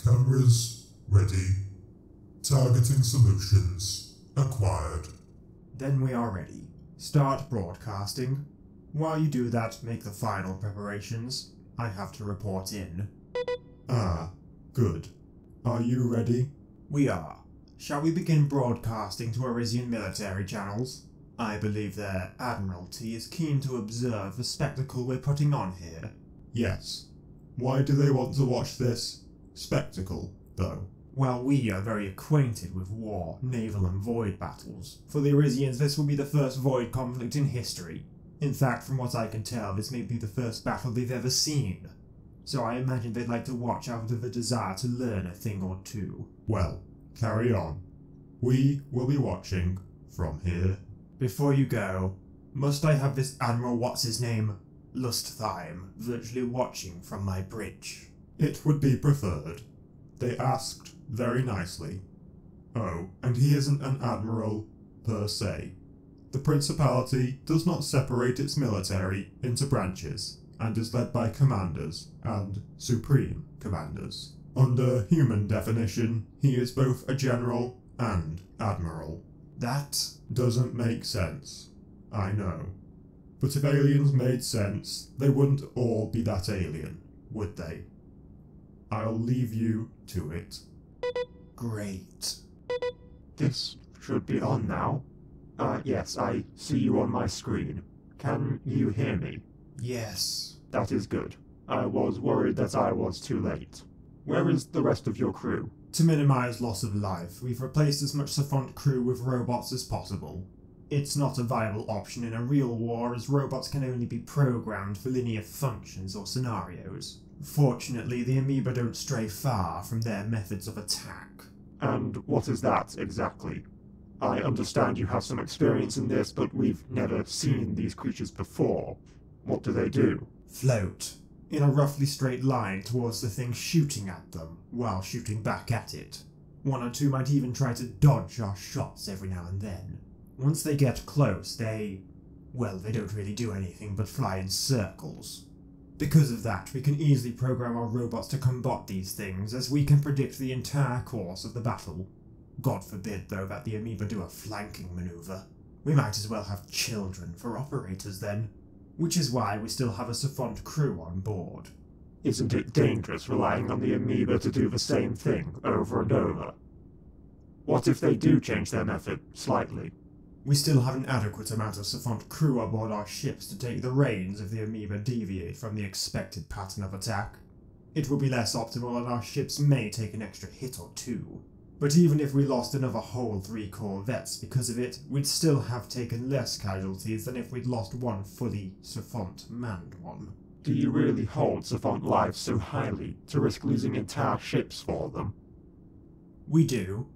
Cameras ready. Targeting solutions acquired. Then we are ready. Start broadcasting. While you do that, make the final preparations. I have to report in. Ah, good. Are you ready? We are. Shall we begin broadcasting to Arisian military channels? I believe their Admiralty is keen to observe the spectacle we're putting on here. Yes. Why do they want to watch this spectacle, though? Well, we are very acquainted with war, naval and void battles. For the Arisians, this will be the first void conflict in history. In fact, from what I can tell, this may be the first battle they've ever seen. So I imagine they'd like to watch out of a desire to learn a thing or two. Well, carry on. We will be watching from here. Before you go, must I have this Admiral What's-His-Name, Lusttheim, virtually watching from my bridge? It would be preferred. They asked very nicely. Oh, and he isn't an admiral, per se. The Principality does not separate its military into branches, and is led by commanders and supreme commanders. Under human definition, he is both a general and admiral. That doesn't make sense, I know. But if aliens made sense, they wouldn't all be that alien, would they? I'll leave you to it. Great. This should be on now. Yes, I see you on my screen. Can you hear me? Yes. That is good. I was worried that I was too late. Where is the rest of your crew? To minimize loss of life, we've replaced as much Savant crew with robots as possible. It's not a viable option in a real war, as robots can only be programmed for linear functions or scenarios. Fortunately, the amoeba don't stray far from their methods of attack. And what is that, exactly? I understand you have some experience in this, but we've never seen these creatures before. What do they do? Float, in a roughly straight line towards the thing shooting at them, while shooting back at it. One or two might even try to dodge our shots every now and then. Once they get close, they don't really do anything but fly in circles. Because of that, we can easily program our robots to combat these things, as we can predict the entire course of the battle. God forbid, though, that the amoeba do a flanking maneuver. We might as well have children for operators then. Which is why we still have a Savant crew on board. Isn't it dangerous relying on the amoeba to do the same thing over and over? What if they do change their method slightly? We still have an adequate amount of Savant crew aboard our ships to take the reins if the amoeba deviate from the expected pattern of attack. It will be less optimal and our ships may take an extra hit or two. But even if we lost another whole 3 corvettes because of it, we'd still have taken less casualties than if we'd lost one fully Savant manned one. Do you really hold Savant lives so highly to risk losing entire ships for them? We do.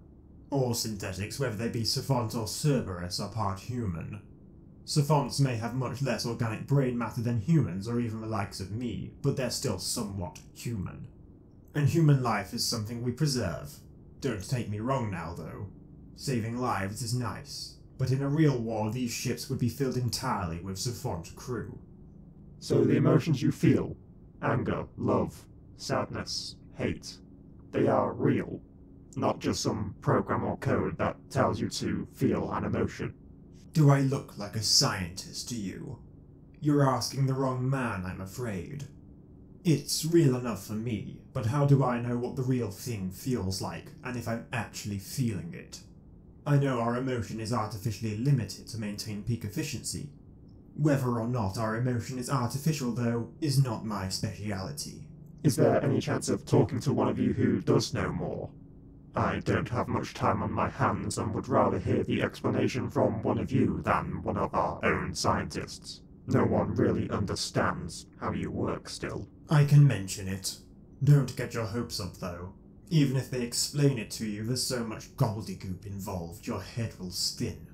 All synthetics, whether they be Savant or Cerberus, are part human. Savants may have much less organic brain matter than humans or even the likes of me, but they're still somewhat human. And human life is something we preserve. Don't take me wrong now, though. Saving lives is nice, but in a real war these ships would be filled entirely with Savant crew. So the emotions you feel, anger, love, sadness, hate, they are real, not just some program or code that tells you to feel an emotion. Do I look like a scientist to you? You're asking the wrong man, I'm afraid. It's real enough for me, but how do I know what the real thing feels like, and if I'm actually feeling it? I know our emotion is artificially limited to maintain peak efficiency. Whether or not our emotion is artificial, though, is not my speciality. Is there any chance of talking to one of you who does know more? I don't have much time on my hands and would rather hear the explanation from one of you than one of our own scientists. No one really understands how you work still. I can mention it. Don't get your hopes up, though. Even if they explain it to you, there's so much gobbledygook involved, your head will spin.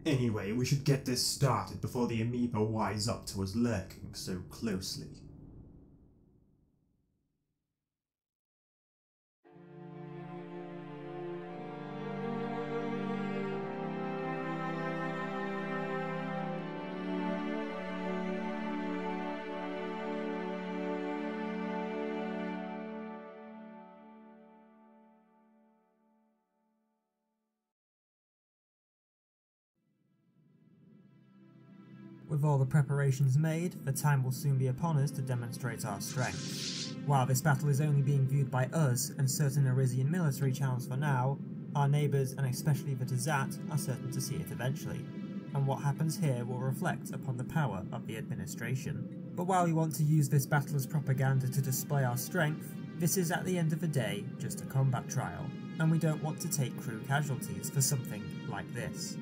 Anyway, we should get this started before the amoeba wise up to us lurking so closely. With all the preparations made, the time will soon be upon us to demonstrate our strength. While this battle is only being viewed by us and certain Arisian military channels for now, our neighbours and especially the Dazat are certain to see it eventually, and what happens here will reflect upon the power of the administration. But while we want to use this battle as propaganda to display our strength, this is at the end of the day just a combat trial, and we don't want to take crew casualties for something like this.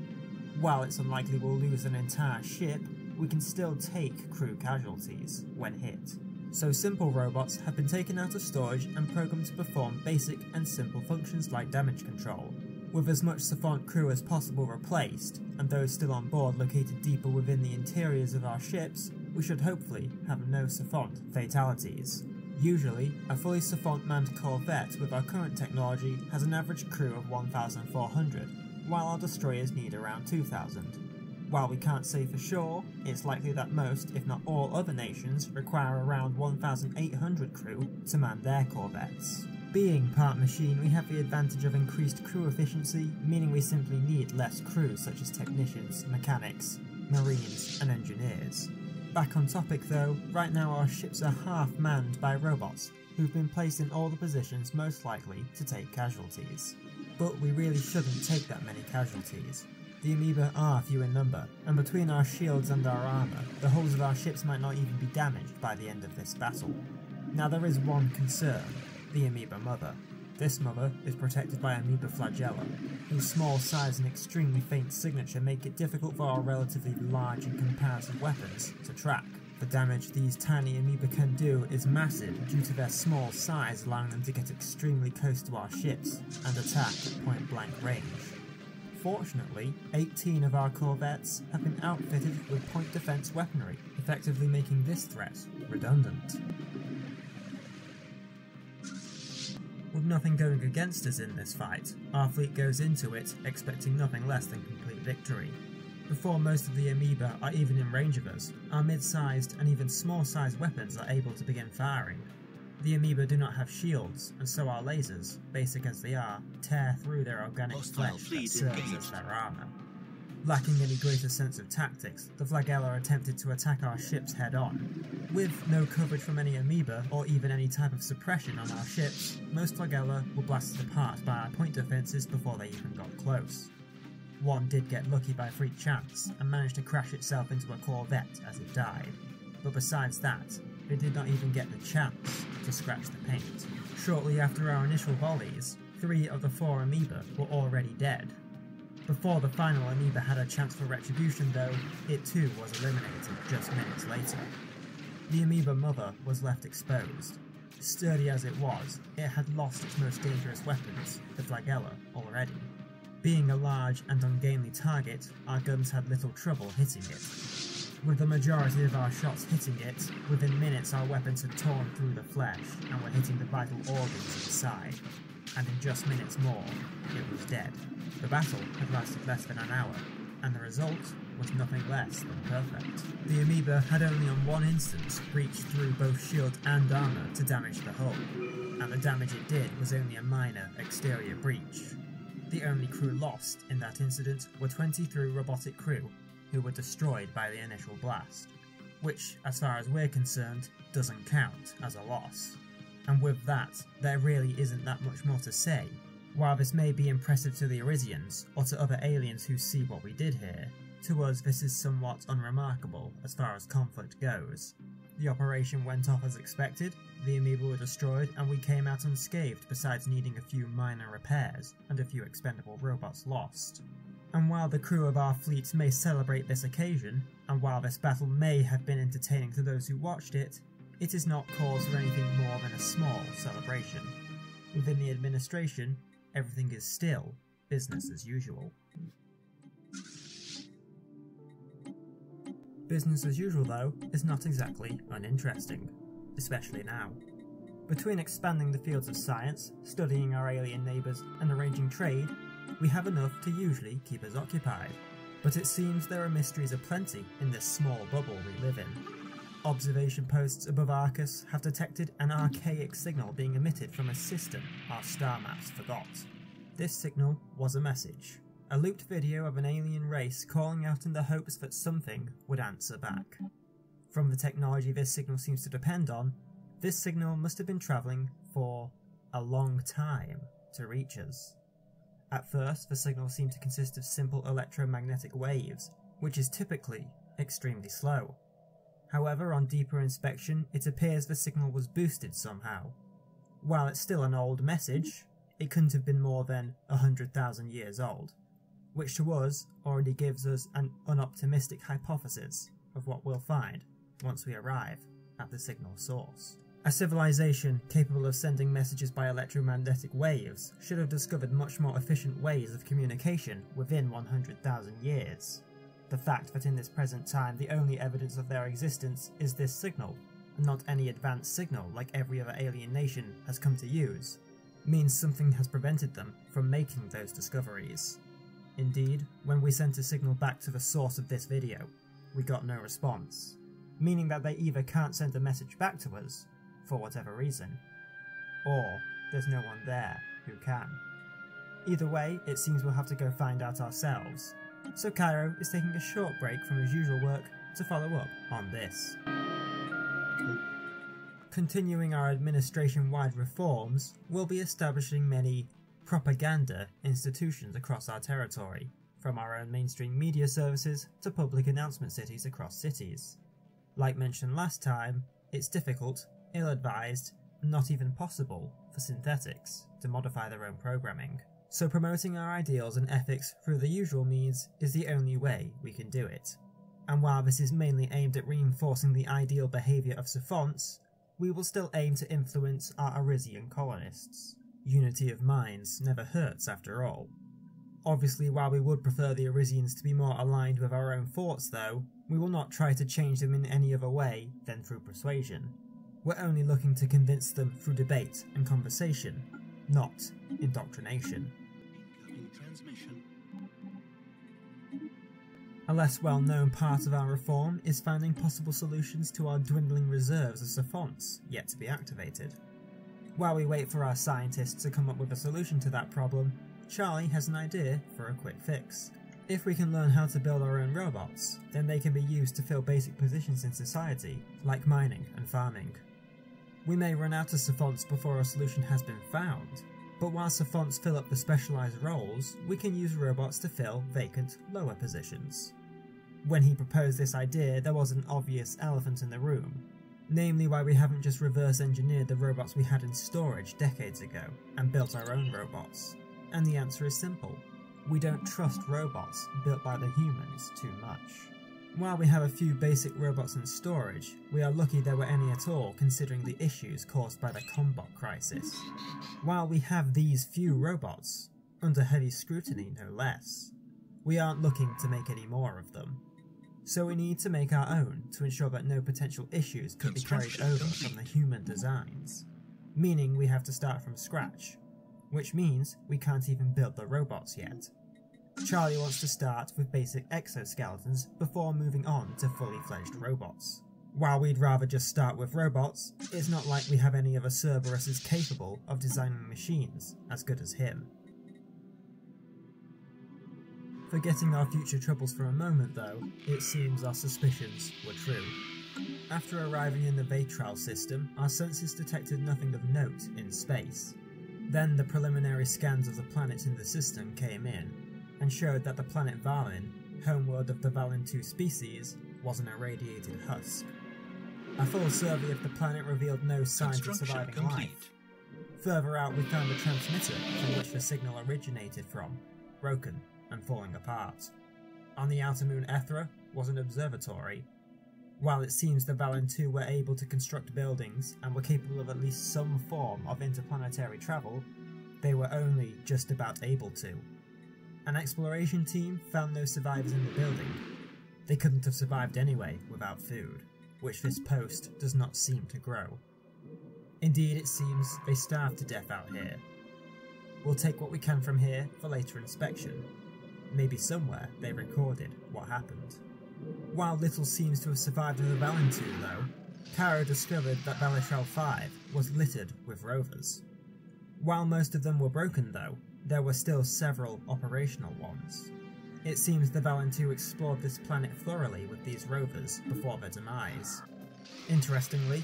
While it's unlikely we'll lose an entire ship, we can still take crew casualties when hit. So simple robots have been taken out of storage and programmed to perform basic and simple functions like damage control, with as much Savant crew as possible replaced, and those still on board located deeper within the interiors of our ships, we should hopefully have no Savant fatalities. Usually, a fully Savant manned corvette with our current technology has an average crew of 1,400, while our destroyers need around 2,000. While we can't say for sure, it's likely that most, if not all other nations, require around 1,800 crew to man their corvettes. Being part machine, we have the advantage of increased crew efficiency, meaning we simply need less crew such as technicians, mechanics, marines, and engineers. Back on topic though, right now our ships are half manned by robots, who've been placed in all the positions most likely to take casualties. But we really shouldn't take that many casualties. The amoeba are few in number, and between our shields and our armour, the hulls of our ships might not even be damaged by the end of this battle. Now there is one concern, the amoeba mother. This mother is protected by amoeba flagella, whose small size and extremely faint signature make it difficult for our relatively large and comparative weapons to track. The damage these tiny amoeba can do is massive due to their small size, allowing them to get extremely close to our ships and attack at point blank range. Fortunately, 18 of our corvettes have been outfitted with point defense weaponry, effectively making this threat redundant. With nothing going against us in this fight, our fleet goes into it expecting nothing less than complete victory. Before most of the amoeba are even in range of us, our mid-sized and even small-sized weapons are able to begin firing. The amoeba do not have shields, and so our lasers, basic as they are, tear through their organic flesh that serves as their armour. Lacking any greater sense of tactics, the flagella attempted to attack our ships head-on. With no coverage from any amoeba, or even any type of suppression on our ships, most flagella were blasted apart by our point defences before they even got close. One did get lucky by freak chance, and managed to crash itself into a corvette as it died. But besides that, they did not even get the chance to scratch the paint. Shortly after our initial volleys, 3 of the 4 amoeba were already dead. Before the final amoeba had a chance for retribution though, it too was eliminated just minutes later. The amoeba mother was left exposed. Sturdy as it was, it had lost its most dangerous weapons, the flagella, already. Being a large and ungainly target, our guns had little trouble hitting it. With the majority of our shots hitting it, within minutes our weapons had torn through the flesh and were hitting the vital organs inside, and in just minutes more, it was dead. The battle had lasted less than an hour, and the result was nothing less than perfect. The amoeba had only on one instance breached through both shield and armour to damage the hull, and the damage it did was only a minor exterior breach. The only crew lost in that incident were 23 robotic crew, who were destroyed by the initial blast, which, as far as we're concerned, doesn't count as a loss. And with that, there really isn't that much more to say. While this may be impressive to the Arisians, or to other aliens who see what we did here, to us this is somewhat unremarkable as far as conflict goes. The operation went off as expected, the amoeba were destroyed, and we came out unscathed besides needing a few minor repairs, and a few expendable robots lost. And while the crew of our fleet may celebrate this occasion, and while this battle may have been entertaining to those who watched it, it is not cause for anything more than a small celebration. Within the administration, everything is still business as usual. Business as usual, though, is not exactly uninteresting, especially now. Between expanding the fields of science, studying our alien neighbours, and arranging trade, we have enough to usually keep us occupied. But it seems there are mysteries aplenty in this small bubble we live in. Observation posts above Arcus have detected an archaic signal being emitted from a system our star maps forgot. This signal was a message. a looped video of an alien race calling out in the hopes that something would answer back. From the technology this signal seems to depend on, this signal must have been travelling for a long time to reach us. At first, the signal seemed to consist of simple electromagnetic waves, which is typically extremely slow. However, on deeper inspection, it appears the signal was boosted somehow. While it's still an old message, it couldn't have been more than 100,000 years old, which to us already gives us an unoptimistic hypothesis of what we'll find once we arrive at the signal source. A civilization capable of sending messages by electromagnetic waves should have discovered much more efficient ways of communication within 100,000 years. The fact that in this present time the only evidence of their existence is this signal, and not any advanced signal like every other alien nation has come to use, means something has prevented them from making those discoveries. Indeed, when we sent a signal back to the source of this video, we got no response, meaning that they either can't send a message back to us, for whatever reason, or there's no one there who can. Either way, it seems we'll have to go find out ourselves, so Cairo is taking a short break from his usual work to follow up on this. Continuing our administration-wide reforms, we'll be establishing many propaganda institutions across our territory, from our own mainstream media services to public announcement cities across cities. Like mentioned last time, it's difficult, ill-advised, and not even possible for synthetics to modify their own programming. So promoting our ideals and ethics through the usual means is the only way we can do it. And while this is mainly aimed at reinforcing the ideal behaviour of savants, we will still aim to influence our Arisian colonists. Unity of minds never hurts after all. Obviously, while we would prefer the Arisians to be more aligned with our own thoughts though, we will not try to change them in any other way than through persuasion. We're only looking to convince them through debate and conversation, not indoctrination. A less well-known part of our reform is finding possible solutions to our dwindling reserves of savants yet to be activated. While we wait for our scientists to come up with a solution to that problem, Charlie has an idea for a quick fix. If we can learn how to build our own robots, then they can be used to fill basic positions in society, like mining and farming. We may run out of savants before a solution has been found, but while savants fill up the specialised roles, we can use robots to fill vacant lower positions. When he proposed this idea, there was an obvious elephant in the room, namely why we haven't just reverse engineered the robots we had in storage decades ago and built our own robots. And the answer is simple: we don't trust robots built by the humans too much. While we have a few basic robots in storage, we are lucky there were any at all considering the issues caused by the Combot crisis. While we have these few robots, under heavy scrutiny no less, we aren't looking to make any more of them. So we need to make our own to ensure that no potential issues could be carried over from the human designs, meaning we have to start from scratch, which means we can't even build the robots yet. Charlie wants to start with basic exoskeletons before moving on to fully fledged robots. While we'd rather just start with robots, it's not like we have any other Cerberuses capable of designing machines as good as him. Forgetting our future troubles for a moment though, it seems our suspicions were true. After arriving in the Vatral system, our sensors detected nothing of note in space. Then the preliminary scans of the planets in the system came in, and showed that the planet Valin, homeworld of the Valin 2 species, was an irradiated husk. A full survey of the planet revealed no signs of surviving life. Further out we found the transmitter from which the signal originated from, broken and falling apart. On the outer moon Ethra was an observatory. While it seems the Valin 2 were able to construct buildings and were capable of at least some form of interplanetary travel, they were only just about able to. An exploration team found no survivors in the building. They couldn't have survived anyway without food, which this post does not seem to grow. Indeed, it seems they starved to death out here. We'll take what we can from here for later inspection. Maybe somewhere they recorded what happened. While little seems to have survived in the Valin 2 though, Caro discovered that Valishal 5 was littered with rovers. While most of them were broken though, there were still several operational ones. It seems the Valentu explored this planet thoroughly with these rovers before their demise. Interestingly,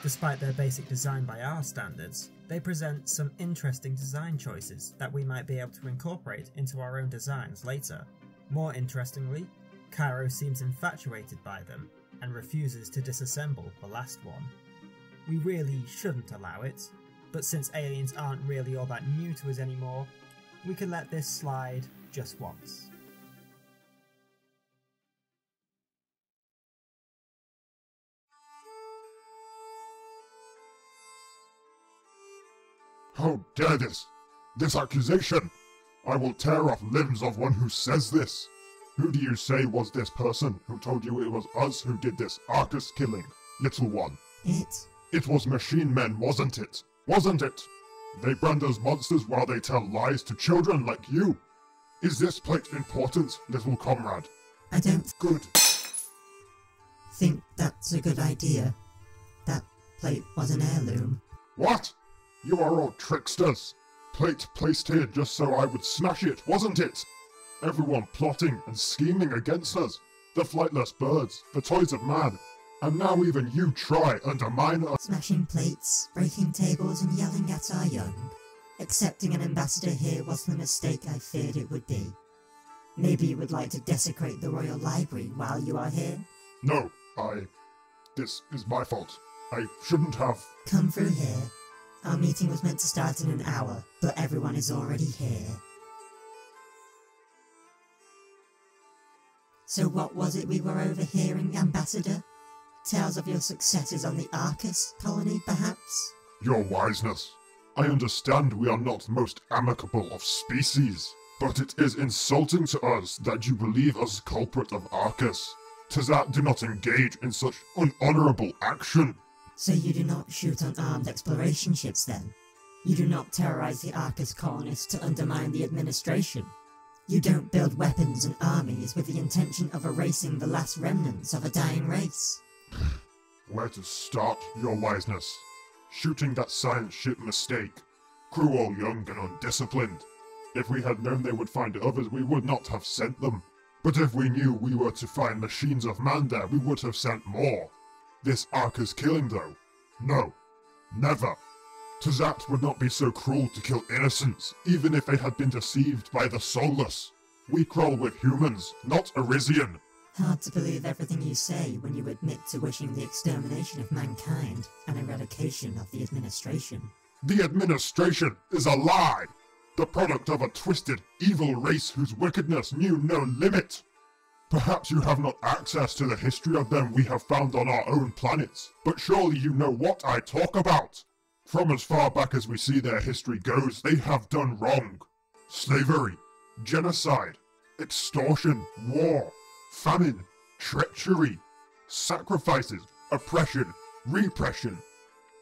despite their basic design by our standards, they present some interesting design choices that we might be able to incorporate into our own designs later. More interestingly, Cairo seems infatuated by them and refuses to disassemble the last one. We really shouldn't allow it, but since aliens aren't really all that new to us anymore, we can let this slide just once. How dare this accusation! I will tear off limbs of one who says this. Who do you say was this person who told you it was us who did this Arcus killing, little one? It was machine men, wasn't it? Wasn't it? They brand us monsters while they tell lies to children like you. Is this plate important, little comrade? I don't Good. think that's a good idea. That plate was an heirloom. What? You are all tricksters. Plate placed here just so I would smash it, wasn't it? Everyone plotting and scheming against us. The flightless birds, the toys of man. And now even you try undermine us. Smashing plates, breaking tables and yelling at our young. Accepting an ambassador here was the mistake I feared it would be. Maybe you would like to desecrate the Royal Library while you are here? No, this is my fault. I shouldn't have. Come through here. Our meeting was meant to start in an hour, but everyone is already here. So what was it we were overhearing, Ambassador? Tales of your successes on the Arcus colony, perhaps? Your wiseness. I understand we are not most amicable of species, but it is insulting to us that you believe us culprit of Arcus. Tazat do not engage in such unhonourable action. So you do not shoot on armed exploration ships then? You do not terrorize the Arcus colonists to undermine the administration? You don't build weapons and armies with the intention of erasing the last remnants of a dying race? Where to start, your wiseness? Shooting that science ship mistake. Cruel, young and undisciplined. If we had known they would find others, we would not have sent them. But if we knew we were to find machines of man there, we would have sent more. This Arcus killing, though? No. Never. Tazat would not be so cruel to kill innocents, even if they had been deceived by the soulless. We quarrel with humans, not Arisian. Hard to believe everything you say when you admit to wishing the extermination of mankind and eradication of the administration. The administration is a lie! The product of a twisted, evil race whose wickedness knew no limit! Perhaps you have not access to the history of them we have found on our own planets, but surely you know what I talk about! From as far back as we see their history goes, they have done wrong. Slavery, genocide, extortion, war, famine, treachery, sacrifices, oppression, repression.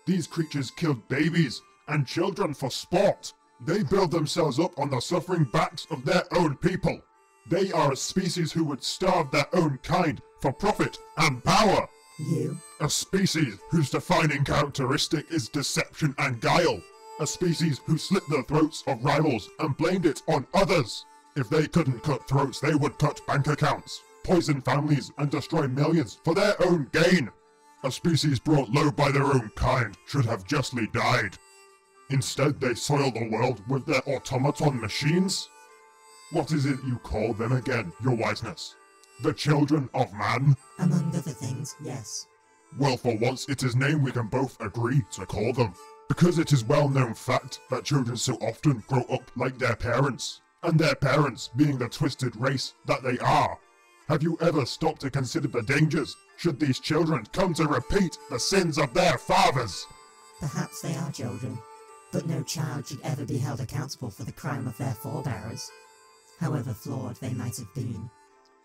These creatures killed babies and children for sport. They build themselves up on the suffering backs of their own people. They are a species who would starve their own kind for profit and power. You? A species whose defining characteristic is deception and guile. A species who slit the throats of rivals and blamed it on others. If they couldn't cut throats, they would cut bank accounts, poison families, and destroy millions for their own gain. A species brought low by their own kind should have justly died. Instead, they soil the world with their automaton machines. What is it you call them again, your wiseness? The children of man? Among other things, yes. Well, for once it is name we can both agree to call them. Because it is well-known fact that children so often grow up like their parents, and their parents being the twisted race that they are. Have you ever stopped to consider the dangers should these children come to repeat the sins of their fathers? Perhaps they are children, but no child should ever be held accountable for the crime of their forebearers, however flawed they might have been.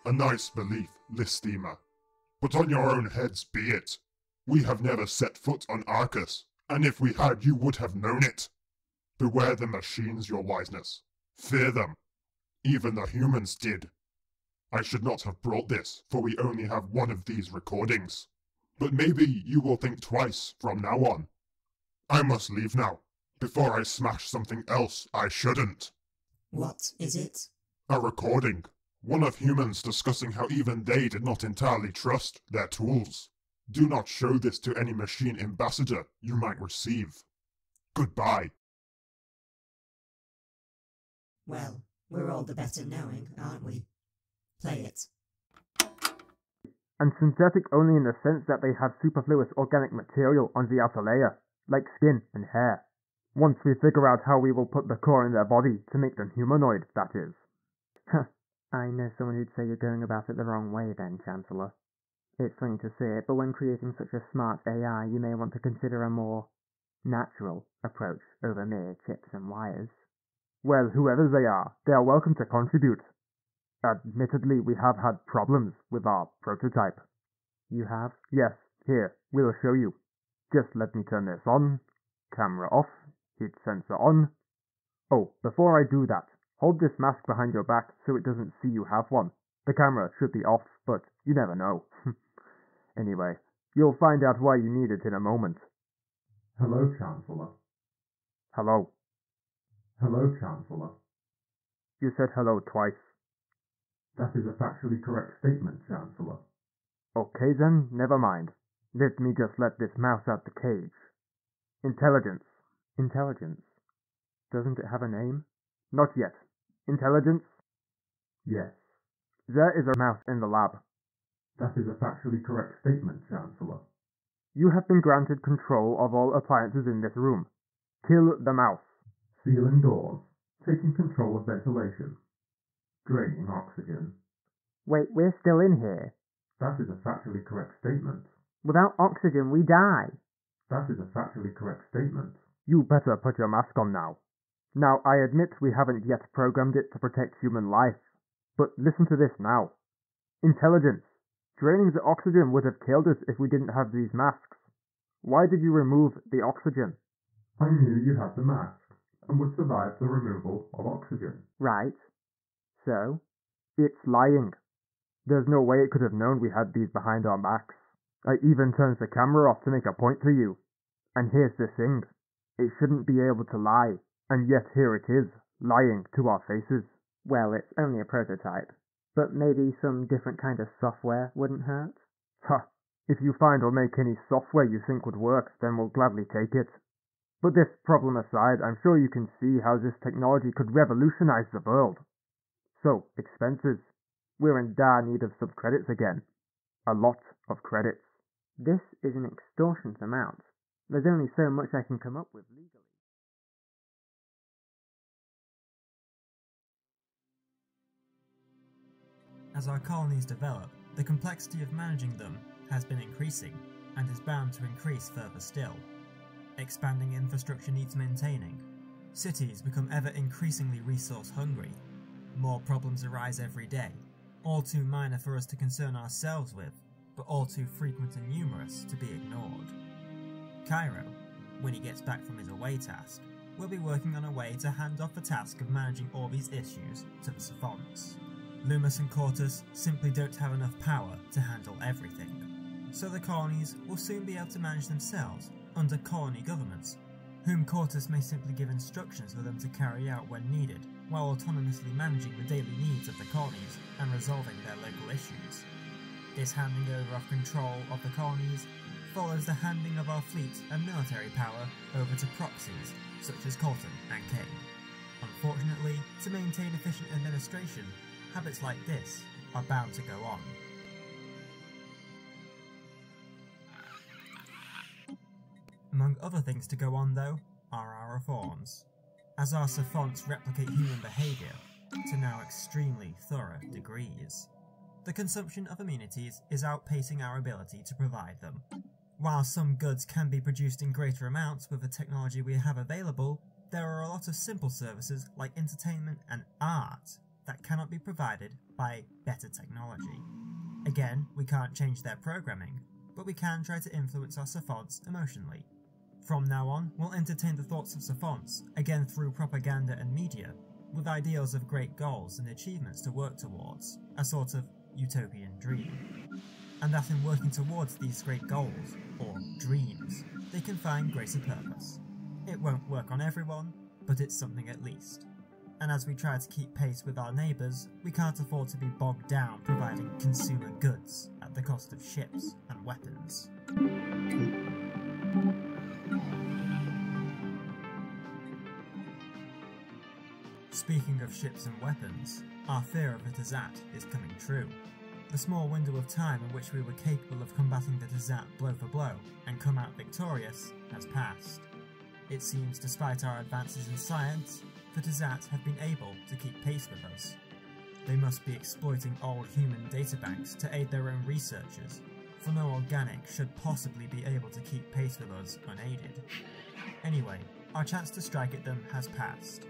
A nice belief, Lysthema. But on your own heads be it. We have never set foot on Arcus, and if we had, you would have known it. Beware the machines, your wiseness. Fear them. Even the humans did. I should not have brought this, for we only have one of these recordings. But maybe you will think twice from now on. I must leave now, before I smash something else I shouldn't. What is it? A recording. One of humans discussing how even they did not entirely trust their tools. Do not show this to any machine ambassador you might receive. Goodbye. Well, we're all the better knowing, aren't we? Play it. And synthetic only in the sense that they have superfluous organic material on the outer layer, like skin and hair. Once we figure out how we will put the core in their body to make them humanoid, that is. Huh. I know someone who'd say you're going about it the wrong way then, Chancellor. It's funny to say it, but when creating such a smart AI, you may want to consider a more natural approach over mere chips and wires. Well, whoever they are welcome to contribute. Admittedly, we have had problems with our prototype. You have? Yes, here, we'll show you. Just let me turn this on, camera off, heat sensor on. Oh, before I do that, hold this mask behind your back so it doesn't see you have one. The camera should be off, but you never know. Anyway, you'll find out why you need it in a moment. Hello, Chancellor. Hello. Hello, Chancellor. You said hello twice. That is a factually correct statement, Chancellor. Okay then, never mind. Let me just let this mouse out the cage. Intelligence. Intelligence. Doesn't it have a name? Not yet. Intelligence? Yes. There is a mouse in the lab. That is a factually correct statement, Chancellor. You have been granted control of all appliances in this room. Kill the mouse. Sealing doors. Taking control of ventilation. Draining oxygen. Wait, we're still in here. That is a factually correct statement. Without oxygen, we die. That is a factually correct statement. You better put your mask on now. Now, I admit we haven't yet programmed it to protect human life. But listen to this now. Intelligence. Draining the oxygen would have killed us if we didn't have these masks. Why did you remove the oxygen? I knew you had the mask, and would survive the removal of oxygen. Right. So, it's lying. There's no way it could have known we had these behind our backs. I even turned the camera off to make a point to you. And here's the thing. It shouldn't be able to lie, and yet here it is, lying to our faces. Well, it's only a prototype. But maybe some different kind of software wouldn't hurt? Ha! If you find or make any software you think would work, then we'll gladly take it. But this problem aside, I'm sure you can see how this technology could revolutionize the world. So, expenses. We're in dire need of subcredits again. A lot of credits. This is an extortionate amount. There's only so much I can come up with legally. As our colonies develop, the complexity of managing them has been increasing, and is bound to increase further still. Expanding infrastructure needs maintaining. Cities become ever increasingly resource hungry. More problems arise every day, all too minor for us to concern ourselves with, but all too frequent and numerous to be ignored. Cairo, when he gets back from his away task, will be working on a way to hand off the task of managing all these issues to the savants. Loomis and Cortus simply don't have enough power to handle everything, so the colonies will soon be able to manage themselves under colony governments, whom Cortus may simply give instructions for them to carry out when needed, while autonomously managing the daily needs of the colonies and resolving their local issues. This handing over of control of the colonies follows the handing of our fleet and military power over to proxies such as Colton and Kane. Unfortunately, to maintain efficient administration, habits like this are bound to go on. Among other things to go on, though, are our reforms. As our savants replicate human behaviour to now extremely thorough degrees, the consumption of amenities is outpacing our ability to provide them. While some goods can be produced in greater amounts with the technology we have available, there are a lot of simple services like entertainment and art that cannot be provided by better technology. Again, we can't change their programming, but we can try to influence our savants emotionally. From now on, we'll entertain the thoughts of savants, again through propaganda and media, with ideals of great goals and achievements to work towards, a sort of utopian dream. And that in working towards these great goals, or dreams, they can find greater purpose. It won't work on everyone, but it's something at least. and as we try to keep pace with our neighbours, we can't afford to be bogged down providing consumer goods at the cost of ships and weapons. Speaking of ships and weapons, our fear of the Tazat is coming true. The small window of time in which we were capable of combating the Tazat blow for blow and come out victorious has passed. It seems, despite our advances in science, the Tazat have been able to keep pace with us. They must be exploiting old human databanks to aid their own researchers, for no organic should possibly be able to keep pace with us unaided. Anyway, our chance to strike at them has passed.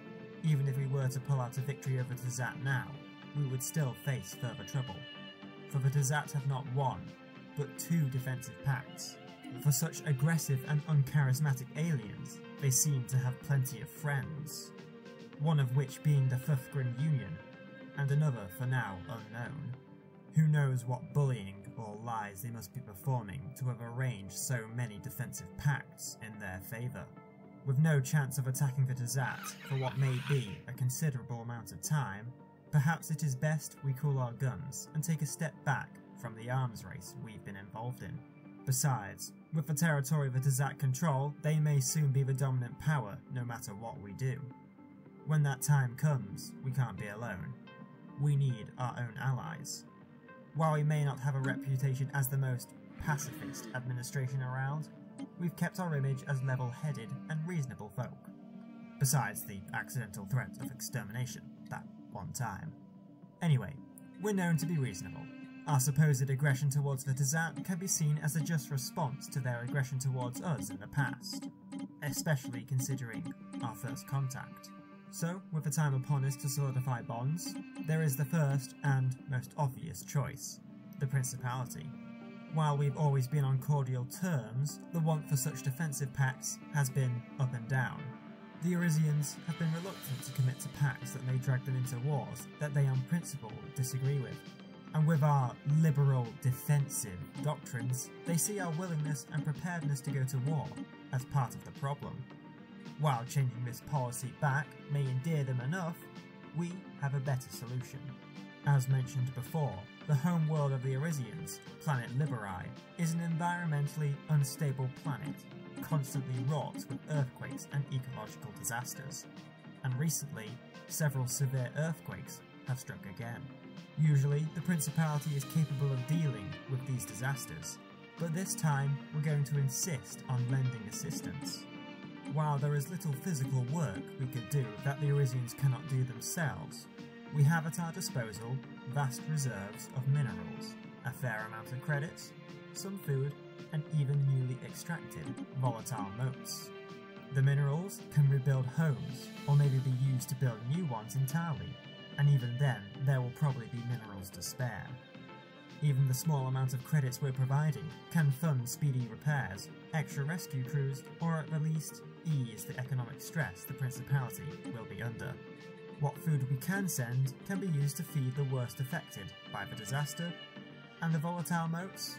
Even if we were to pull out a victory over the Tazat now, we would still face further trouble. For the Tazat have not one, but two defensive pacts. For such aggressive and uncharismatic aliens, they seem to have plenty of friends. One of which being the Thufgren Union, and another for now unknown. Who knows what bullying or lies they must be performing to have arranged so many defensive pacts in their favour. With no chance of attacking the Tazat for what may be a considerable amount of time, perhaps it is best we cool our guns and take a step back from the arms race we've been involved in. Besides, with the territory the Tazat control, they may soon be the dominant power no matter what we do. When that time comes, we can't be alone. We need our own allies. While we may not have a reputation as the most pacifist administration around, we've kept our image as level-headed and reasonable folk. Besides the accidental threat of extermination, that one time. Anyway, we're known to be reasonable. Our supposed aggression towards the Tazat can be seen as a just response to their aggression towards us in the past, especially considering our first contact. So, with the time upon us to solidify bonds, there is the first and most obvious choice, the Principality. While we've always been on cordial terms, the want for such defensive pacts has been up and down. The Arisians have been reluctant to commit to pacts that may drag them into wars that they on principle disagree with, and with our liberal defensive doctrines, they see our willingness and preparedness to go to war as part of the problem. While changing this policy back may endear them enough, we have a better solution. As mentioned before, the home world of the Arisians, planet Liberi, is an environmentally unstable planet, constantly wrought with earthquakes and ecological disasters. And recently, several severe earthquakes have struck again. Usually, the Principality is capable of dealing with these disasters, but this time we're going to insist on lending assistance. While there is little physical work we could do that the Arisians cannot do themselves, we have at our disposal vast reserves of minerals, a fair amount of credits, some food, and even newly extracted volatile motes. The minerals can rebuild homes, or maybe be used to build new ones entirely, and even then there will probably be minerals to spare. Even the small amount of credits we're providing can fund speedy repairs, extra rescue crews, or at the least ease the economic stress the Principality will be under. What food we can send can be used to feed the worst affected by the disaster, and the volatile motes?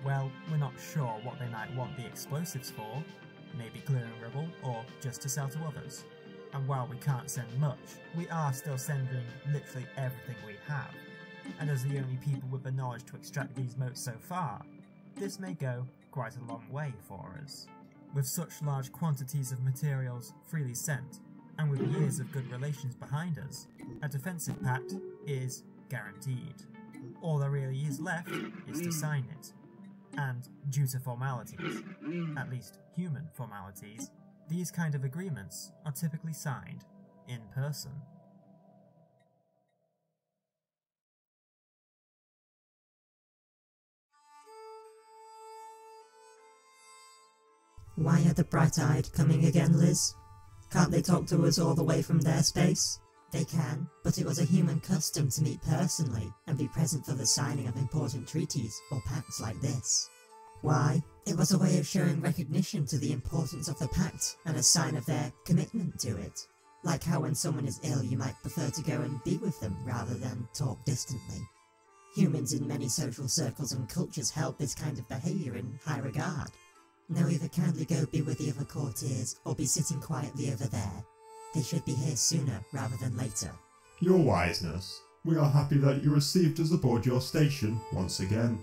Well, we're not sure what they might want the explosives for, maybe clearing rubble or just to sell to others. And while we can't send much, we are still sending literally everything we have, and as the only people with the knowledge to extract these motes so far, this may go quite a long way for us. With such large quantities of materials freely sent, and with years of good relations behind us, a defensive pact is guaranteed. All there really is left is to sign it. And due to formalities, at least human formalities, these kind of agreements are typically signed in person. Why are the bright-eyed coming again, Liz? Can't they talk to us all the way from their space? They can, but it was a human custom to meet personally and be present for the signing of important treaties or pacts like this. Why? It was a way of showing recognition to the importance of the pact and a sign of their commitment to it. Like how when someone is ill you might prefer to go and be with them rather than talk distantly. Humans in many social circles and cultures held this kind of behaviour in high regard. Now either kindly go be with the other courtiers or be sitting quietly over there. They should be here sooner rather than later. Your wiseness. We are happy that you received us aboard your station once again.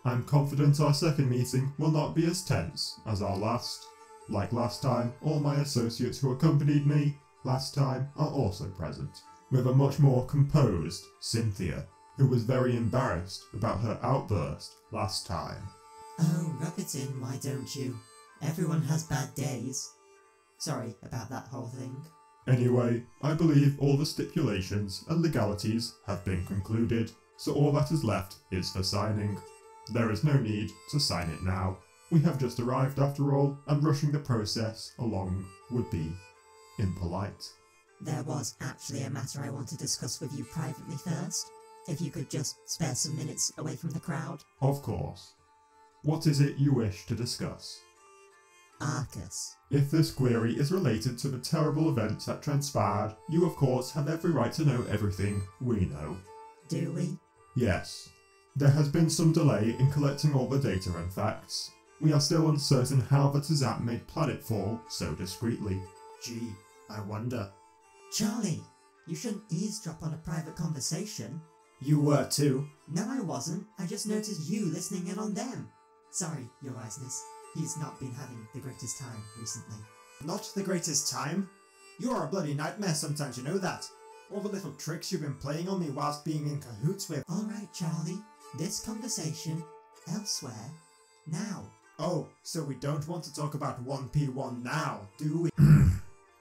I'm confident our second meeting will not be as tense as our last. Like last time, all my associates who accompanied me last time are also present, with a much more composed Cynthia, who was very embarrassed about her outburst last time. Oh, rub it in, why don't you? Everyone has bad days. Sorry about that whole thing. Anyway, I believe all the stipulations and legalities have been concluded, so all that is left is for signing. There is no need to sign it now. We have just arrived after all, and rushing the process along would be impolite. There was actually a matter I want to discuss with you privately first. If you could just spare some minutes away from the crowd. Of course. What is it you wish to discuss? Arcus. If this query is related to the terrible events that transpired, you of course have every right to know everything we know. Do we? Yes. There has been some delay in collecting all the data and facts. We are still uncertain how the Tizap made planetfall so discreetly. Gee, I wonder. Charlie, you shouldn't eavesdrop on a private conversation. You were too. No, I wasn't. I just noticed you listening in on them. Sorry, Your Wiseness. He's not been having the greatest time recently. Not the greatest time? You are a bloody nightmare sometimes, you know that. All the little tricks you've been playing on me whilst being in cahoots with. Alright, Charlie. This conversation, elsewhere, now. Oh, so we don't want to talk about 1P1 now, do we?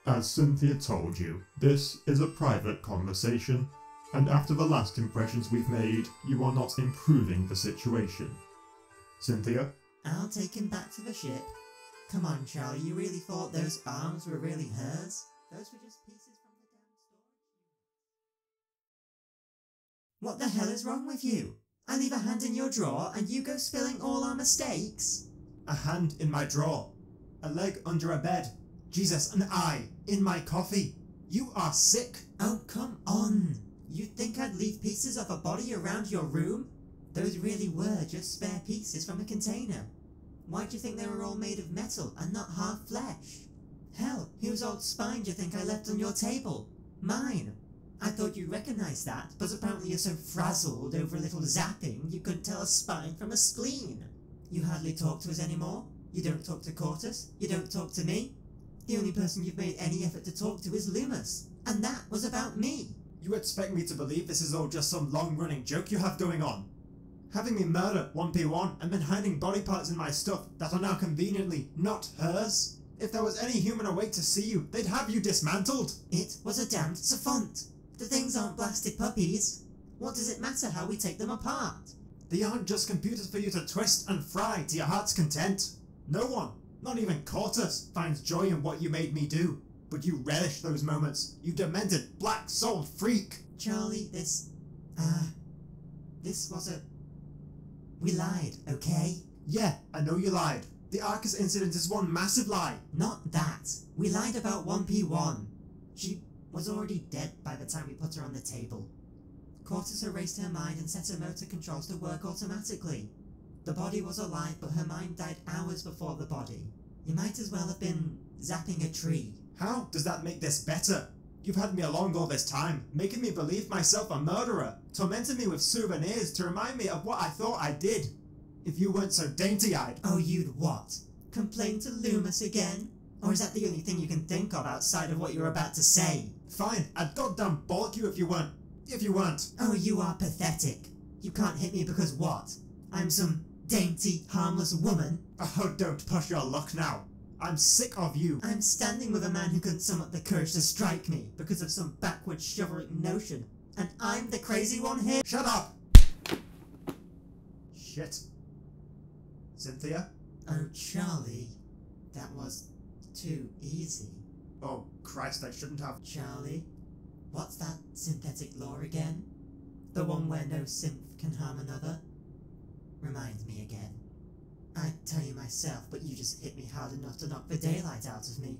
As Cynthia told you, this is a private conversation, and after the last impressions we've made, you are not improving the situation. Cynthia? I'll take him back to the ship. Come on, Charlie, you really thought those arms were really hers? Those were just pieces from the damn storage. What the hell is wrong with you? I leave a hand in your drawer and you go spilling all our mistakes? A hand in my drawer. A leg under a bed. Jesus, an eye in my coffee. You are sick. Oh, come on. You'd think I'd leave pieces of a body around your room? Those really were just spare pieces from a container. Why do you think they were all made of metal and not half flesh? Hell, whose old spine do you think I left on your table? Mine. I thought you'd recognise that, but apparently you're so frazzled over a little zapping you couldn't tell a spine from a spleen. You hardly talk to us anymore. You don't talk to Cortus. You don't talk to me. The only person you've made any effort to talk to is Loomis, and that was about me. You expect me to believe this is all just some long-running joke you have going on? Having me murder 1P1 and then hiding body parts in my stuff that are now conveniently not hers? If there was any human awake to see you, they'd have you dismantled. It was a damned savant. The things aren't blasted puppies. What does it matter how we take them apart? They aren't just computers for you to twist and fry to your heart's content. No one, not even Cortus, finds joy in what you made me do. But you relish those moments, you demented, black-souled freak. Charlie, this was a... We lied, okay? Yeah, I know you lied. The Arcus incident is one massive lie. Not that. We lied about 1P1. She was already dead by the time we put her on the table. Cortus erased her mind and set her motor controls to work automatically. The body was alive, but her mind died hours before the body. You might as well have been zapping a tree. How does that make this better? You've had me along all this time, making me believe myself a murderer, tormenting me with souvenirs to remind me of what I thought I did. If you weren't so dainty-eyed. Oh, you'd what? Complain to Loomis again? Or is that the only thing you can think of outside of what you're about to say? Fine, I'd goddamn bollock you if you weren't. Oh, you are pathetic. You can't hit me because what? I'm some dainty, harmless woman? Oh, don't push your luck now. I'm sick of you. I'm standing with a man who couldn't summon up the courage to strike me because of some backward chivalric notion. And I'm the crazy one here? Shut up! Shit. Cynthia? Oh, Charlie. That was too easy. Oh, Christ, I shouldn't have. Charlie, what's that synthetic law again? The one where no synth can harm another? Remind me again. I'd tell you myself, but you just hit me hard enough to knock the daylight out of me.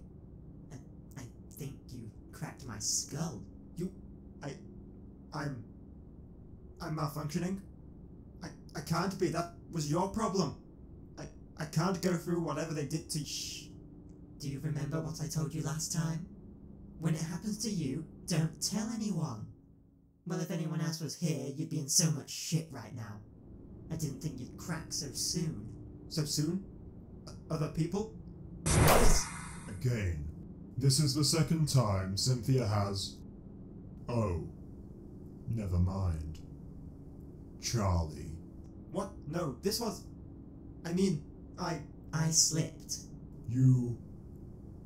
And I think you cracked my skull. I'm malfunctioning? I can't be. That was your problem. I can't go through whatever they did to... Shh. Do you remember what I told you last time? When it happens to you, don't tell anyone. Well, if anyone else was here, you'd be in so much shit right now. I didn't think you'd crack so soon. So soon? Other people? Again, this is the second time Cynthia has... Oh, never mind. Charlie. What? No, this was... I slipped. You...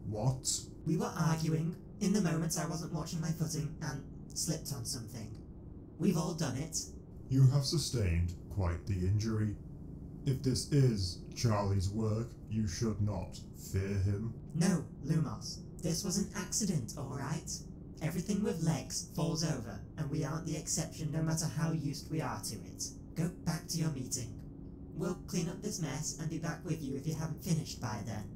What? We were arguing, in the moment I wasn't watching my footing, and slipped on something. We've all done it. You have sustained quite the injury. If this is Charlie's work, you should not fear him. No, Lumos. This was an accident, alright? Everything with legs falls over, and we aren't the exception no matter how used we are to it. Go back to your meeting. We'll clean up this mess and be back with you if you haven't finished by then.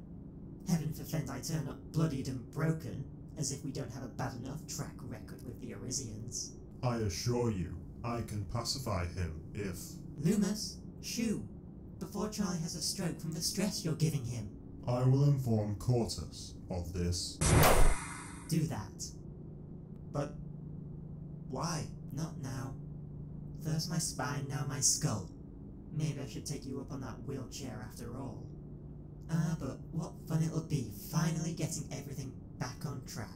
Heaven forfend I turn up bloodied and broken, as if we don't have a bad enough track record with the Arisians. I assure you, I can pacify him if... Lumos, shoo! Before Charlie has a stroke from the stress you're giving him. I will inform Cortus of this. Do that. But... why? Not now. First my spine, now my skull. Maybe I should take you up on that wheelchair after all. But what fun it'll be finally getting everything back on track.